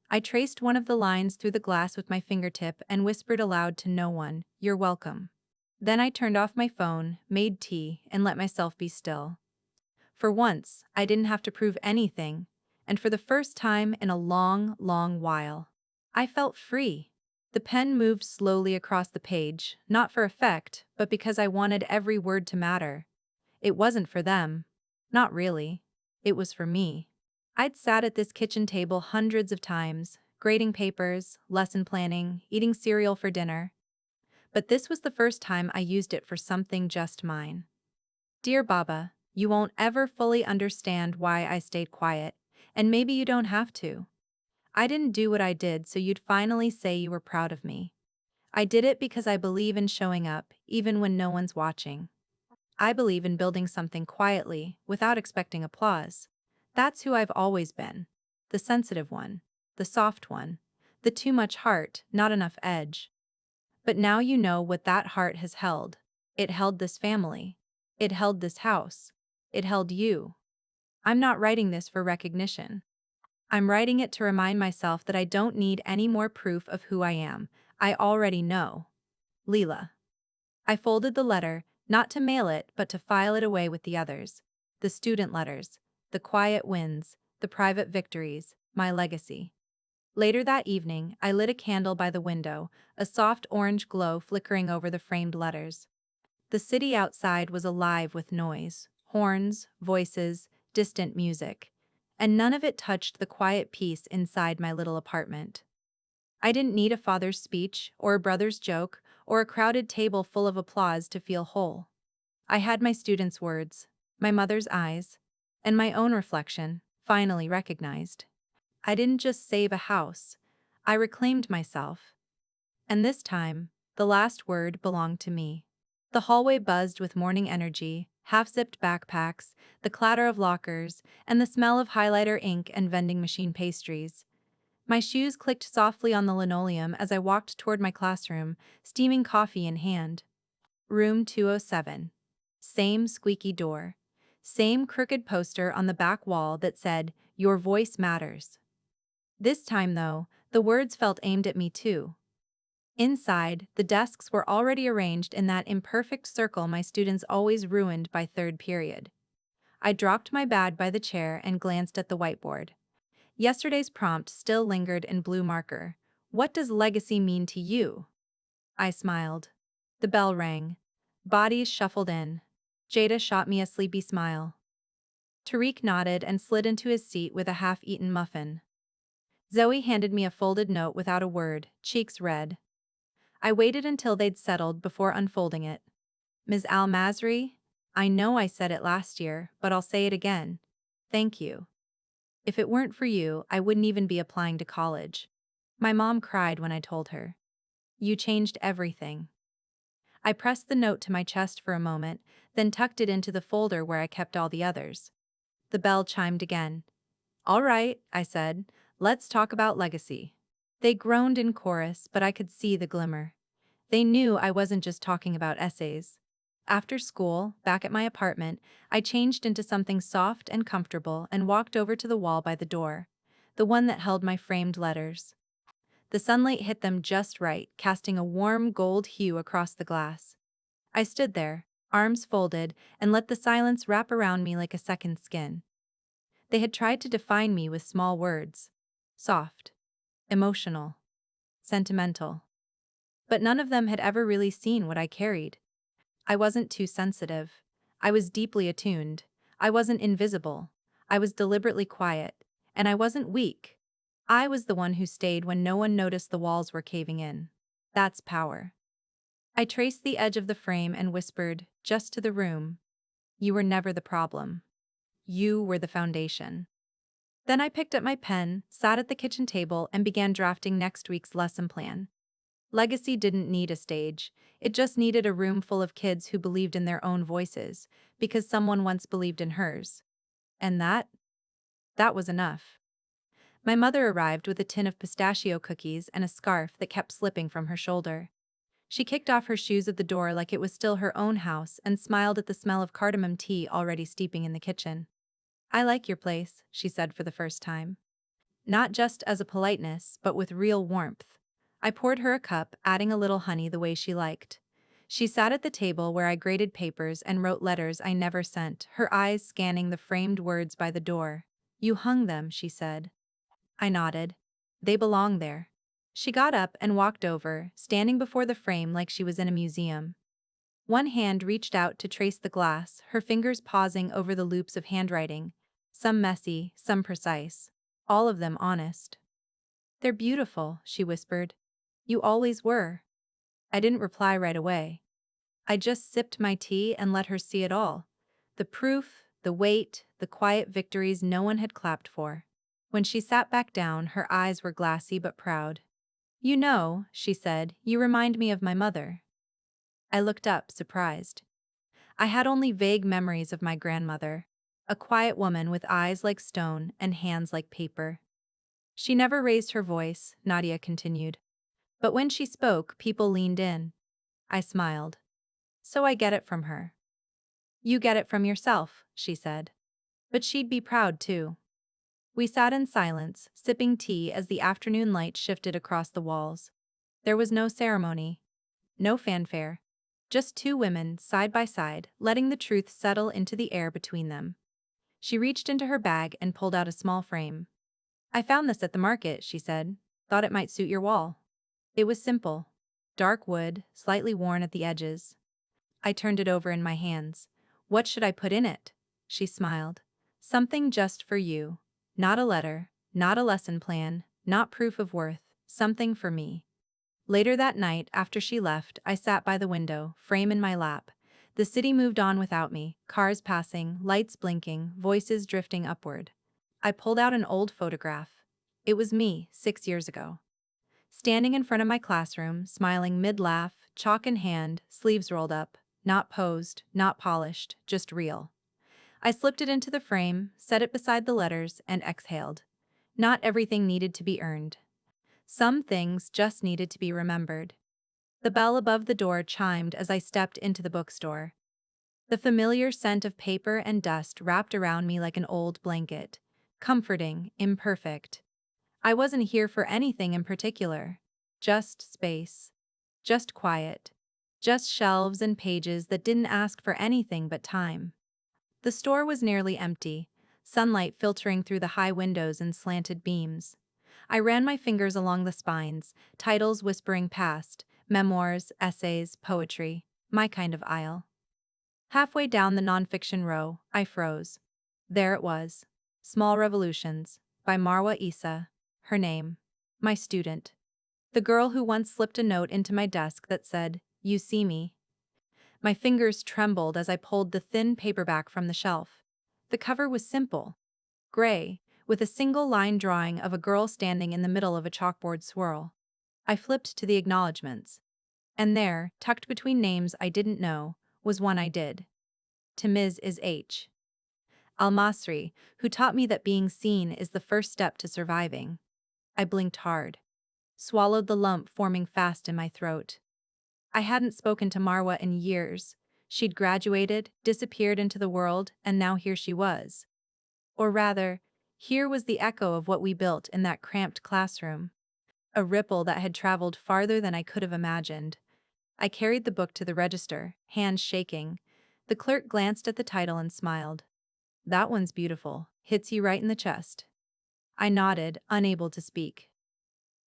S1: I traced one of the lines through the glass with my fingertip and whispered aloud to no one, "You're welcome." Then I turned off my phone, made tea, and let myself be still. For once, I didn't have to prove anything, and for the first time in a long, long while, I felt free. The pen moved slowly across the page, not for effect, but because I wanted every word to matter. It wasn't for them. Not really. It was for me. I'd sat at this kitchen table hundreds of times, grading papers, lesson planning, eating cereal for dinner. But this was the first time I used it for something just mine. Dear Baba, you won't ever fully understand why I stayed quiet, and maybe you don't have to. I didn't do what I did so you'd finally say you were proud of me. I did it because I believe in showing up, even when no one's watching. I believe in building something quietly, without expecting applause. That's who I've always been. The sensitive one. The soft one. The too much heart, not enough edge. But now you know what that heart has held. It held this family. It held this house. It held you. I'm not writing this for recognition. I'm writing it to remind myself that I don't need any more proof of who I am. I already know. Leila. I folded the letter, not to mail it but to file it away with the others. The student letters, the quiet wins, the private victories, my legacy. Later that evening, I lit a candle by the window, a soft orange glow flickering over the framed letters. The city outside was alive with noise, horns, voices, distant music, and none of it touched the quiet peace inside my little apartment. I didn't need a father's speech, or a brother's joke, or a crowded table full of applause to feel whole. I had my students' words, my mother's eyes, and my own reflection, finally recognized. I didn't just save a house, I reclaimed myself. And this time, the last word belonged to me. The hallway buzzed with morning energy, half-zipped backpacks, the clatter of lockers, and the smell of highlighter ink and vending machine pastries. My shoes clicked softly on the linoleum as I walked toward my classroom, steaming coffee in hand. Room 207. Same squeaky door. Same crooked poster on the back wall that said, "Your voice matters." This time, though, the words felt aimed at me too. Inside, the desks were already arranged in that imperfect circle my students always ruined by third period. I dropped my bag by the chair and glanced at the whiteboard. Yesterday's prompt still lingered in blue marker. "What does legacy mean to you?" I smiled. The bell rang. Bodies shuffled in. Jada shot me a sleepy smile. Tariq nodded and slid into his seat with a half-eaten muffin. Zoe handed me a folded note without a word, cheeks red. I waited until they'd settled before unfolding it. "Ms. Al-Masri, I know I said it last year, but I'll say it again. Thank you. If it weren't for you, I wouldn't even be applying to college." My mom cried when I told her. "You changed everything." I pressed the note to my chest for a moment, then tucked it into the folder where I kept all the others. The bell chimed again. "All right," I said, "let's talk about legacy." They groaned in chorus, but I could see the glimmer. They knew I wasn't just talking about essays. After school, back at my apartment, I changed into something soft and comfortable and walked over to the wall by the door, the one that held my framed letters. The sunlight hit them just right, casting a warm gold hue across the glass. I stood there, arms folded, and let the silence wrap around me like a second skin. They had tried to define me with small words. Soft. Emotional. Sentimental. But none of them had ever really seen what I carried. I wasn't too sensitive. I was deeply attuned. I wasn't invisible. I was deliberately quiet. And I wasn't weak. I was the one who stayed when no one noticed the walls were caving in. That's power. I traced the edge of the frame and whispered, "Just to the room." You were never the problem. You were the foundation. Then I picked up my pen, sat at the kitchen table, and began drafting next week's lesson plan. Legacy didn't need a stage, it just needed a room full of kids who believed in their own voices, because someone once believed in hers. And that was enough. My mother arrived with a tin of pistachio cookies and a scarf that kept slipping from her shoulder. She kicked off her shoes at the door like it was still her own house and smiled at the smell of cardamom tea already steeping in the kitchen. "I like your place," she said for the first time. Not just as a politeness, but with real warmth. I poured her a cup, adding a little honey the way she liked. She sat at the table where I graded papers and wrote letters I never sent, her eyes scanning the framed words by the door. "You hung them," she said. I nodded. "They belong there." She got up and walked over, standing before the frame like she was in a museum. One hand reached out to trace the glass, her fingers pausing over the loops of handwriting, some messy, some precise, all of them honest. "They're beautiful," she whispered. "You always were." I didn't reply right away. I just sipped my tea and let her see it all. The proof, the weight, the quiet victories no one had clapped for. When she sat back down, her eyes were glassy but proud. "You know," she said, "you remind me of my mother." I looked up, surprised. I had only vague memories of my grandmother, a quiet woman with eyes like stone and hands like paper. "She never raised her voice," Nadia continued. "But when she spoke, people leaned in." I smiled. "So I get it from her." "You get it from yourself," she said. "But she'd be proud too." We sat in silence, sipping tea as the afternoon light shifted across the walls. There was no ceremony, no fanfare, just two women, side by side, letting the truth settle into the air between them. She reached into her bag and pulled out a small frame. "I found this at the market," she said. "Thought it might suit your wall." It was simple. Dark wood, slightly worn at the edges. I turned it over in my hands. "What should I put in it?" She smiled. "Something just for you. Not a letter, not a lesson plan, not proof of worth, something for me." Later that night, after she left, I sat by the window, frame in my lap. The city moved on without me, cars passing, lights blinking, voices drifting upward. I pulled out an old photograph. It was me, 6 years ago. Standing in front of my classroom, smiling mid-laugh, chalk in hand, sleeves rolled up, not posed, not polished, just real. I slipped it into the frame, set it beside the letters, and exhaled. Not everything needed to be earned. Some things just needed to be remembered. The bell above the door chimed as I stepped into the bookstore. The familiar scent of paper and dust wrapped around me like an old blanket. Comforting, imperfect. I wasn't here for anything in particular. Just space. Just quiet. Just shelves and pages that didn't ask for anything but time. The store was nearly empty, sunlight filtering through the high windows in slanted beams. I ran my fingers along the spines, titles whispering past, memoirs, essays, poetry, my kind of aisle. Halfway down the nonfiction row, I froze. There it was. Small Revolutions, by Marwa Issa, her name. My student. The girl who once slipped a note into my desk that said, "You see me." My fingers trembled as I pulled the thin paperback from the shelf. The cover was simple. Gray, with a single line drawing of a girl standing in the middle of a chalkboard swirl. I flipped to the acknowledgements. And there, tucked between names I didn't know, was one I did. To Ms. is H. Al-Masri, who taught me that being seen is the first step to surviving. I blinked hard. Swallowed the lump forming fast in my throat. I hadn't spoken to Marwa in years. She'd graduated, disappeared into the world, and now here she was. Or rather, here was the echo of what we built in that cramped classroom. A ripple that had traveled farther than I could have imagined. I carried the book to the register, hands shaking. The clerk glanced at the title and smiled. "That one's beautiful. Hits you right in the chest." I nodded, unable to speak.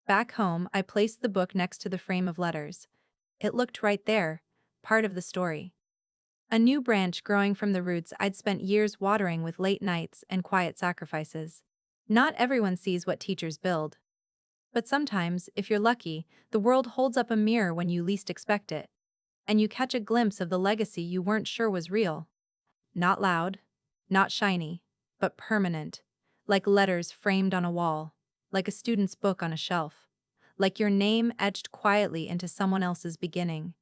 S1: Back home, I placed the book next to the frame of letters. It looked right there, part of the story. A new branch growing from the roots I'd spent years watering with late nights and quiet sacrifices. Not everyone sees what teachers build. But sometimes, if you're lucky, the world holds up a mirror when you least expect it. And you catch a glimpse of the legacy you weren't sure was real. Not loud, not shiny, but permanent, like letters framed on a wall, like a student's book on a shelf, like your name etched quietly into someone else's beginning.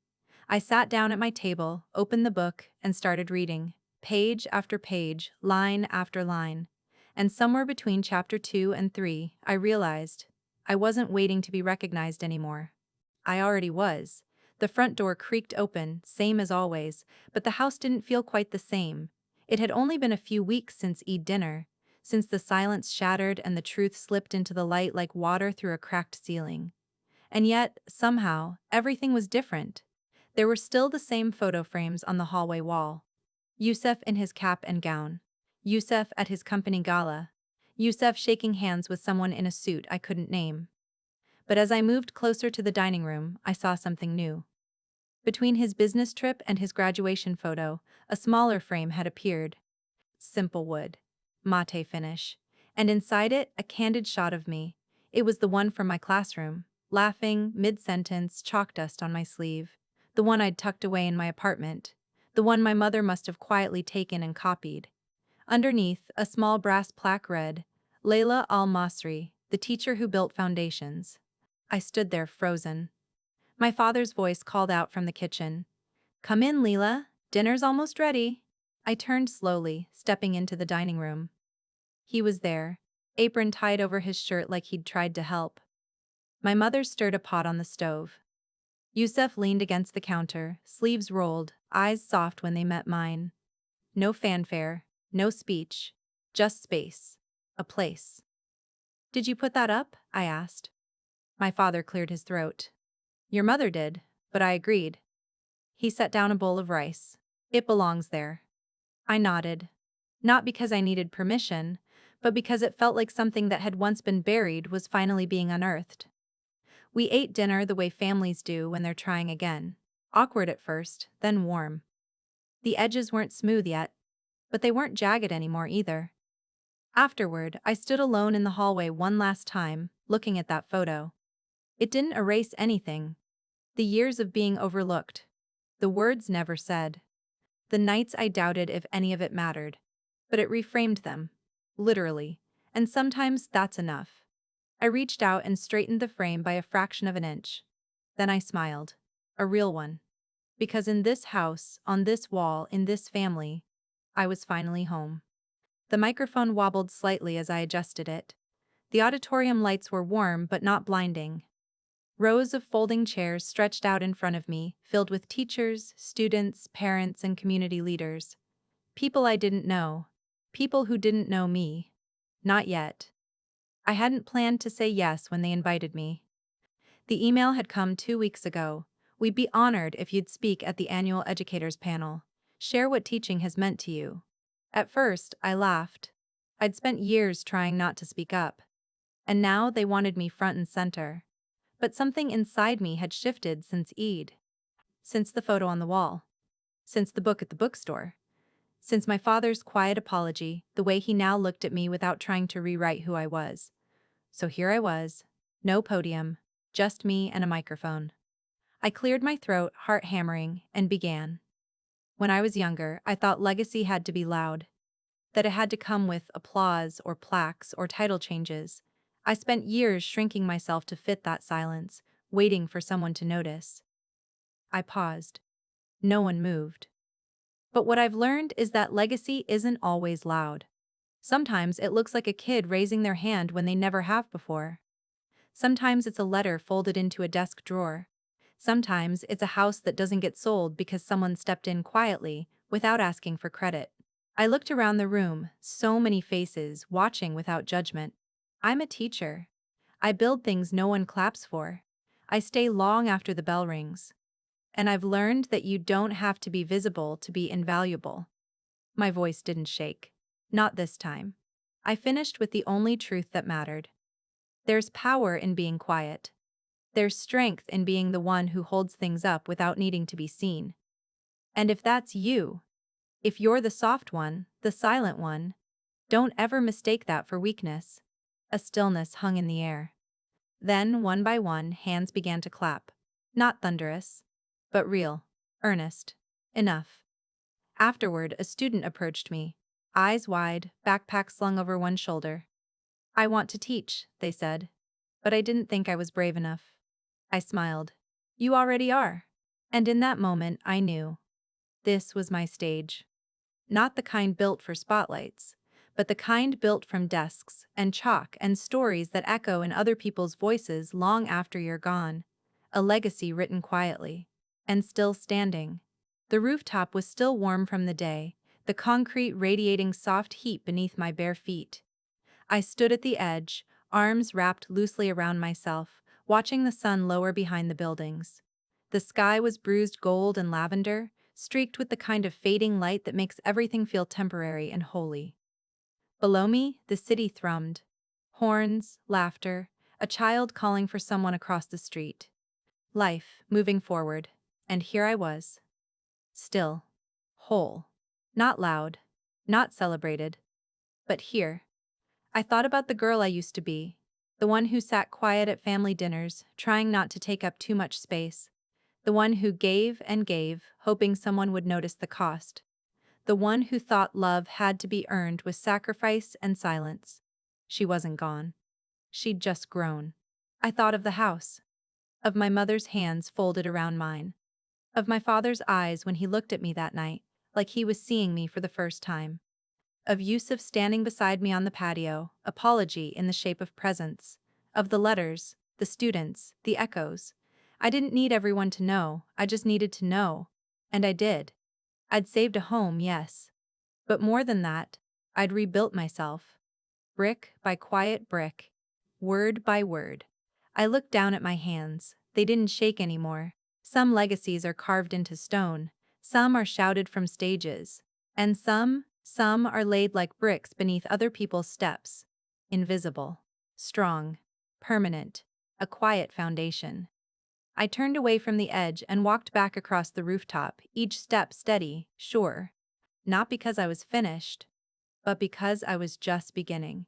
S1: I sat down at my table, opened the book, and started reading, page after page, line after line. And somewhere between chapter 2 and 3, I realized I wasn't waiting to be recognized anymore. I already was. The front door creaked open, same as always, but the house didn't feel quite the same. It had only been a few weeks since Eid dinner, since the silence shattered and the truth slipped into the light like water through a cracked ceiling. And yet, somehow, everything was different. There were still the same photo frames on the hallway wall. Yusef in his cap and gown. Yusef at his company gala. Yusef shaking hands with someone in a suit I couldn't name. But as I moved closer to the dining room, I saw something new. Between his business trip and his graduation photo, a smaller frame had appeared. Simple wood. Mate finish. And inside it, a candid shot of me. It was the one from my classroom, laughing, mid-sentence, chalk dust on my sleeve. The one I'd tucked away in my apartment. The one my mother must have quietly taken and copied. Underneath, a small brass plaque read, Leila al-Masri, the teacher who built foundations. I stood there frozen. My father's voice called out from the kitchen. Come in, Leila. Dinner's almost ready. I turned slowly, stepping into the dining room. He was there, apron tied over his shirt like he'd tried to help. My mother stirred a pot on the stove. Yusef leaned against the counter, sleeves rolled, eyes soft when they met mine. No fanfare, no speech, just space. A place. Did you put that up? I asked. My father cleared his throat. Your mother did, but I agreed. He set down a bowl of rice. It belongs there. I nodded. Not because I needed permission, but because it felt like something that had once been buried was finally being unearthed. We ate dinner the way families do when they're trying again. Awkward at first, then warm. The edges weren't smooth yet, but they weren't jagged anymore either. Afterward, I stood alone in the hallway one last time, looking at that photo. It didn't erase anything. The years of being overlooked. The words never said. The nights I doubted if any of it mattered. But it reframed them. Literally. And sometimes that's enough. I reached out and straightened the frame by a fraction of an inch. Then I smiled. A real one. Because in this house, on this wall, in this family, I was finally home. The microphone wobbled slightly as I adjusted it. The auditorium lights were warm but not blinding. Rows of folding chairs stretched out in front of me, filled with teachers, students, parents, and community leaders. People I didn't know. People who didn't know me. Not yet. I hadn't planned to say yes when they invited me. The email had come 2 weeks ago. We'd be honored if you'd speak at the annual educators panel. Share what teaching has meant to you. At first, I laughed. I'd spent years trying not to speak up. And now they wanted me front and center. But something inside me had shifted since Eid. Since the photo on the wall. Since the book at the bookstore. Since my father's quiet apology, the way he now looked at me without trying to rewrite who I was. So here I was. No podium. Just me and a microphone. I cleared my throat, heart hammering, and began. When I was younger, I thought legacy had to be loud. That it had to come with applause or plaques or title changes. I spent years shrinking myself to fit that silence, waiting for someone to notice. I paused. No one moved. But what I've learned is that legacy isn't always loud. Sometimes it looks like a kid raising their hand when they never have before. Sometimes it's a letter folded into a desk drawer. Sometimes it's a house that doesn't get sold because someone stepped in quietly, without asking for credit. I looked around the room, so many faces, watching without judgment. I'm a teacher. I build things no one claps for. I stay long after the bell rings. And I've learned that you don't have to be visible to be invaluable. My voice didn't shake. Not this time. I finished with the only truth that mattered. There's power in being quiet. There's strength in being the one who holds things up without needing to be seen. And if that's you, if you're the soft one, the silent one, don't ever mistake that for weakness. A stillness hung in the air. Then, one by one, hands began to clap. Not thunderous, but real, earnest. Enough. Afterward, a student approached me, eyes wide, backpack slung over one shoulder. I want to teach, they said. But I didn't think I was brave enough. I smiled. You already are. And in that moment, I knew. This was my stage. Not the kind built for spotlights, but the kind built from desks and chalk and stories that echo in other people's voices long after you're gone. A legacy written quietly. And still standing. The rooftop was still warm from the day, the concrete radiating soft heat beneath my bare feet. I stood at the edge, arms wrapped loosely around myself, watching the sun lower behind the buildings. The sky was bruised gold and lavender, streaked with the kind of fading light that makes everything feel temporary and holy. Below me, the city thrummed. Horns, laughter, a child calling for someone across the street. Life, moving forward. And here I was. Still. Whole. Not loud. Not celebrated. But here. I thought about the girl I used to be. The one who sat quiet at family dinners, trying not to take up too much space. The one who gave and gave, hoping someone would notice the cost. The one who thought love had to be earned with sacrifice and silence. She wasn't gone. She'd just grown. I thought of the house. Of my mother's hands folded around mine. Of my father's eyes when he looked at me that night, like he was seeing me for the first time. Of Yusuf standing beside me on the patio, apology in the shape of presents. Of the letters, the students, the echoes. I didn't need everyone to know, I just needed to know. And I did. I'd saved a home, yes. But more than that, I'd rebuilt myself. Brick by quiet brick. Word by word. I looked down at my hands. They didn't shake anymore. Some legacies are carved into stone. Some are shouted from stages. And some are laid like bricks beneath other people's steps. Invisible. Strong. Permanent. A quiet foundation. I turned away from the edge and walked back across the rooftop, each step steady, sure. Not because I was finished, but because I was just beginning.